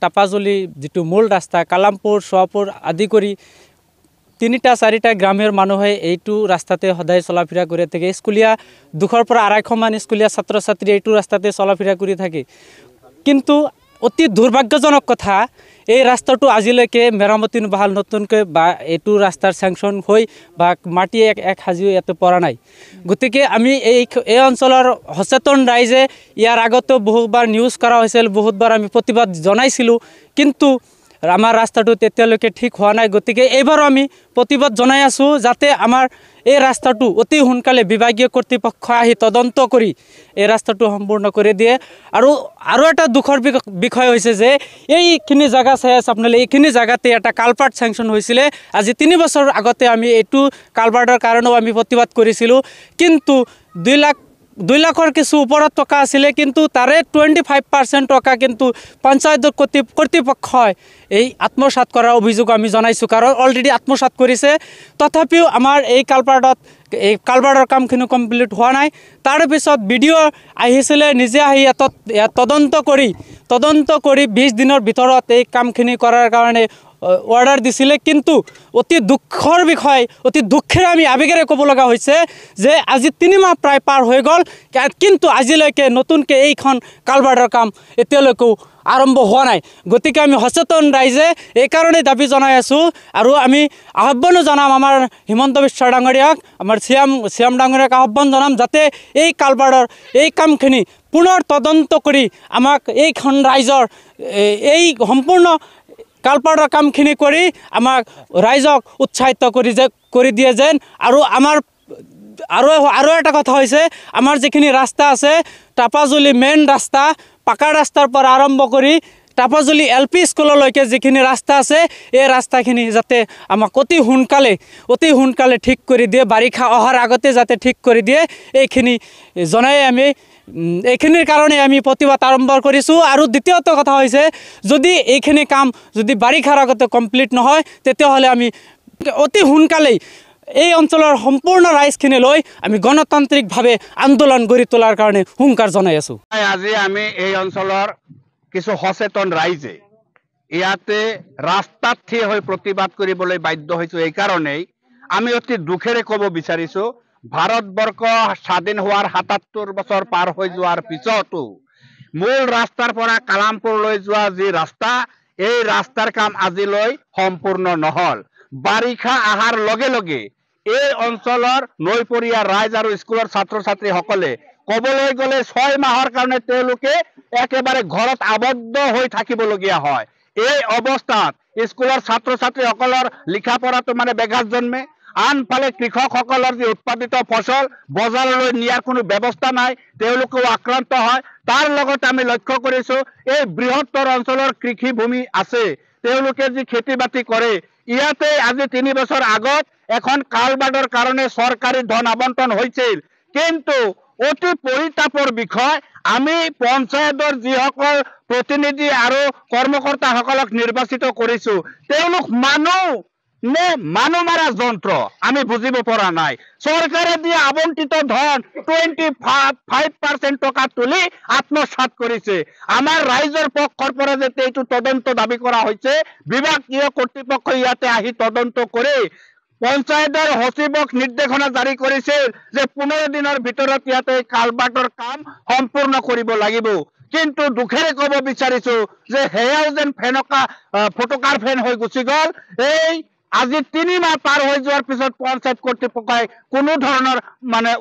টাপাজলি যিটো মূল ৰাস্তা কালামপুৰ সোৱাপুৰ আদি কৰি ৩টা-৪টা গ্ৰামৰ মানুহে এইটো ৰাস্তাতে সদায় চলাফিৰা কৰি থাকে। স্কুলীয়া 200 পৰা 250 মান স্কুলীয়া ছাত্ৰ ছাত্ৰী এইটো ৰাস্তাতে চলাফিৰা কৰি থাকে। কিন্তু অতি দুৰ্ভাগ্যজনক কথা, এই ৰাস্তাটো আজিলৈকে মেৰামতি নহল, নতুনকৈ বা এইটো ৰাস্তাৰ চেংচন হৈ বা মাটি এক সাজিও ইয়াতে পৰা নাই। গতিকে আমি এই অঞ্চলৰ সচেতন ৰাইজে ইয়াৰ আগতে বহুতবাৰ নিউজ কৰা হৈছিল, বহুতবাৰ আমি প্ৰতিবাদ জনাইছিলোঁ, কিন্তু আমাৰ ৰাস্তাটো তেতিয়ালৈকে ঠিক হোৱা নাই। গতিকে এইবাৰো আমি প্ৰতিবাদ জনাই আছোঁ যাতে আমাৰ এই ৰাস্তাটো অতি সোনকালে বিভাগীয় কৰ্তৃপক্ষ আহি তদন্ত কৰি এই ৰাস্তাটো সম্পূৰ্ণ কৰি দিয়ে। আৰু এটা দুখৰ বিষয় হৈছে যে এইখিনি জায়গা চাই আছে আপোনালোকে, এইখিনি জায়গাতে এটা কালভাৰ্ট চেংচন হৈছিলে। আজি 3 বছৰ আগতে আমি এইটো কালভাৰ্টৰ কাৰণেও আমি প্ৰতিবাদ কৰিছিলোঁ, কিন্তু 2 লাখৰ কিছু ওপৰত টকা আছিলে, কিন্তু তাৰে 25% টকা কিন্তু পঞ্চায়তৰ কৰ্তৃপক্ষই এই আত্মসাৎ কৰাৰ অভিযোগ আমি জনাইছোঁ, কাৰণ অলৰেডি আত্মসাৎ কৰিছে। তথাপিও আমাৰ এই কালভাৰ্টৰ কামখিনি কমপ্লিট হোৱা নাই। তাৰপিছত BDO আহিছিলে, নিজে আহি ইয়াত তদন্ত কৰি 20 দিনৰ ভিতৰত এই কামখিনি কৰাৰ কাৰণে অৰ্ডাৰ দিছিলে। কিন্তু অতি দুখৰ বিষয়, অতি দুখেৰে আমি আৱেগেৰে ক'ব লগা হৈছে যে আজি 3 মাহ প্ৰায় পাৰ হৈ গ'ল, কিন্তু আজিলৈকে নতুনকৈ এইখন কালভাৰ্টৰ কাম এতিয়ালৈকেও আৰম্ভ হোৱা নাই। গতিকে আমি সচেতন ৰাইজে এইকাৰণে দাবী জনাই আছোঁ, আৰু আমি আহ্বানো জনাম আমাৰ হিমন্ত বিশ্ব ডাঙৰীয়াক, আমাৰ চিএম ডাঙৰীয়াক আহ্বান জনাম যাতে এই কালভাৰ্টৰ এই কামখিনি পুনৰ তদন্ত কৰি আমাক এইখন ৰাইজৰ এই সম্পূৰ্ণ কালভাৰ্টৰ কামখিনি কৰি আমাক ৰাইজক উৎসাহিত কৰি দিয়ে যেন। আৰু এটা কথা হৈছে, আমাৰ যিখিনি ৰাস্তা আছে টাপাজলি মেইন ৰাস্তা, পাকা ৰাস্তাৰ পৰা আৰম্ভ কৰি টাপাজলি LP স্কুললৈকে যিখিনি ৰাস্তা আছে, এই ৰাস্তাখিনি যাতে আমাক অতি সোনকালে ঠিক কৰি দিয়ে, বাৰিষা অহাৰ আগতে যাতে ঠিক কৰি দিয়ে, এইখিনি জনাই আমি এইখিনিৰ কাৰণে আমি প্ৰতিবাদ আৰম্ভ কৰিছোঁ। আৰু দ্বিতীয়টো কথা হৈছে, যদি এইখিনি কাম যদি বাৰিষাৰ আগতে কমপ্লিট নহয়, তেতিয়াহ'লে আমি অতি সোনকালেই এই অঞ্চলৰ সম্পূৰ্ণ ৰাইজখিনি লৈ আমি গণতান্ত্ৰিকভাৱে আন্দোলন গঢ়ি তোলাৰ কাৰণে হুংকাৰ জনাই আছোঁ। আজি আমি এই অঞ্চলৰ কিছু সচেতন ৰাইজে ইয়াতে ৰাস্তাত থিয় হৈ প্ৰতিবাদ কৰিবলৈ বাধ্য হৈছোঁ। এইকাৰণেই আমি অতি দুখেৰে ক'ব বিচাৰিছোঁ, ভাৰতবৰ্ষ স্বাধীন হোৱাৰ 77 বছৰ পাৰ হৈ যোৱাৰ পিছতো মূল ৰাস্তাৰ পৰা কালামপুৰলৈ যোৱা যি ৰাস্তা, এই ৰাস্তাৰ কাম আজিলৈ সম্পূৰ্ণ নহল। বাৰিষা অহাৰ লগে লগে এই অঞ্চলৰ নৈপৰীয়া ৰাইজ আৰু স্কুলৰ ছাত্ৰ ছাত্ৰীসকলে ক'বলৈ গ'লে 6 মাহৰ কাৰণে তেওঁলোকে একেবাৰে ঘৰত আবদ্ধ হৈ থাকিবলগীয়া হয়। এই অৱস্থাত স্কুলৰ ছাত্ৰ ছাত্ৰীসকলৰ লিখা পঢ়াটো ব্যাঘাত জন্মে। আনফালে কৃষকসকলৰ যি উৎপাদিত ফসল বজাৰলৈ নিয়াৰ কোনো ব্যৱস্থা নাই, তেওঁলোকেও আক্ৰান্ত হয়। তাৰ লগতে আমি লক্ষ্য কৰিছোঁ, এই বৃহত্তৰ অঞ্চলৰ কৃষিভূমি আছে, তেওঁলোকে যি খেতি বাতি কৰে, ইয়াতে আজি 3 বছৰ আগত এখন কালভাৰ্টৰ কাৰণে চৰকাৰী ধন আবণ্টন হৈছিল, কিন্তু অতি পৰিতাপৰ বিষয়, আমি পঞ্চায়তৰ যিসকল প্ৰতিনিধি আৰু কৰ্মকৰ্তাসকলক নিৰ্বাচিত কৰিছোঁ, তেওঁলোক মানুহ মাৰা যন্ত্ৰ আমি বুজিব পৰা নাই। চৰকাৰে দিয়া আবণ্টিত ধন 25% টকা তুলি আত্মসাৎ কৰিছে। আমাৰ ৰাইজৰ পক্ষৰ পৰা যাতে এইটো তদন্ত দাবী কৰা হৈছে, বিভাগীয় কৰ্তৃপক্ষই ইয়াতে আহি তদন্ত কৰি পঞ্চায়তৰ সচিবক নিৰ্দেশনা জাৰি কৰিছিল যে 15 দিনৰ ভিতৰত ইয়াতে কালভাৰ্টৰ কাম সম্পূৰ্ণ কৰিব লাগিব। কিন্তু দুখেৰে ক'ব বিচাৰিছোঁ যে সেয়াও যেন ফটকাৰ ফেন হৈ গুচি গ'ল। এই আজি 3 মাহ পাৰ হৈ যোৱাৰ পিছত পঞ্চায়ত কৰ্তৃপক্ষই কোনো ধৰণৰ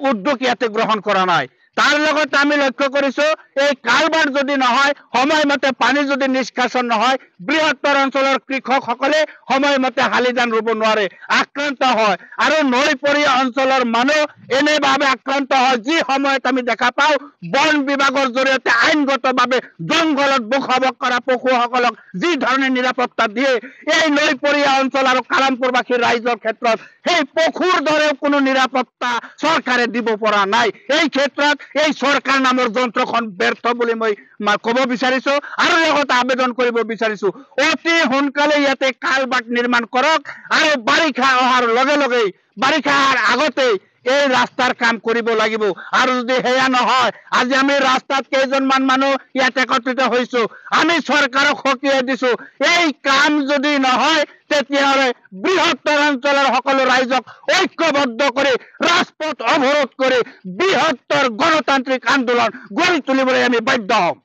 উদ্যোগ ইয়াতে গ্ৰহণ কৰা নাই। তাৰ লগতে আমি লক্ষ্য কৰিছোঁ, এই কালভাৰ্ট যদি নহয়, সময়মতে পানী যদি নিষ্কাশন নহয়, বৃহত্তৰ অঞ্চলৰ কৃষকসকলে সময়মতে শালি ধান ৰুব নোৱাৰে, আক্ৰান্ত হয়। আৰু নৈপৰীয়া অঞ্চলৰ মানুহ এনেভাৱে আক্ৰান্ত হয়, যি সময়ত আমি দেখা পাওঁ বন বিভাগৰ জৰিয়তে আইনগতভাৱে জংঘলত বসবাস কৰা পশুসকলক যি ধৰণে নিৰাপত্তা দিয়ে, এই নৈপৰীয়া অঞ্চল আৰু কালামপুৰবাসীৰ ৰাইজৰ ক্ষেত্ৰত সেই পশুৰ দৰেও কোনো নিৰাপত্তা চৰকাৰে দিব পৰা নাই। এই ক্ষেত্ৰত এই চৰকাৰ নামৰ যন্ত্ৰখন ব্যৰ্থ বুলি মই ক'ব বিচাৰিছোঁ, আৰু লগতে আবেদন কৰিব বিচাৰিছোঁ, অতি সোনকালে ইয়াতে কালভাৰ্ট নিৰ্মাণ কৰক, আৰু বাৰিষা অহাৰ লগে লগেই, বাৰিষা অহাৰ আগতেই এই ৰাস্তাৰ কাম কৰিব লাগিব আৰু যদি হেয়া নহয় আজি আমি ৰাস্তাত কেইজনমান মানুহ ইয়াত একত্ৰিত হৈছো আমি চৰকাৰক সকীয়াই দিছো এই কাম যদি নহয় তেতিয়াহ'লে বৃহত্তৰ অঞ্চলৰ সকলো ৰাইজক ঐক্যবদ্ধ কৰি ৰাজপথ অৱৰোধ কৰি বৃহত্তৰ গণতান্ত্ৰিক আন্দোলন গঢ়ি তুলিবলৈ আমি বাধ্য হ'ম।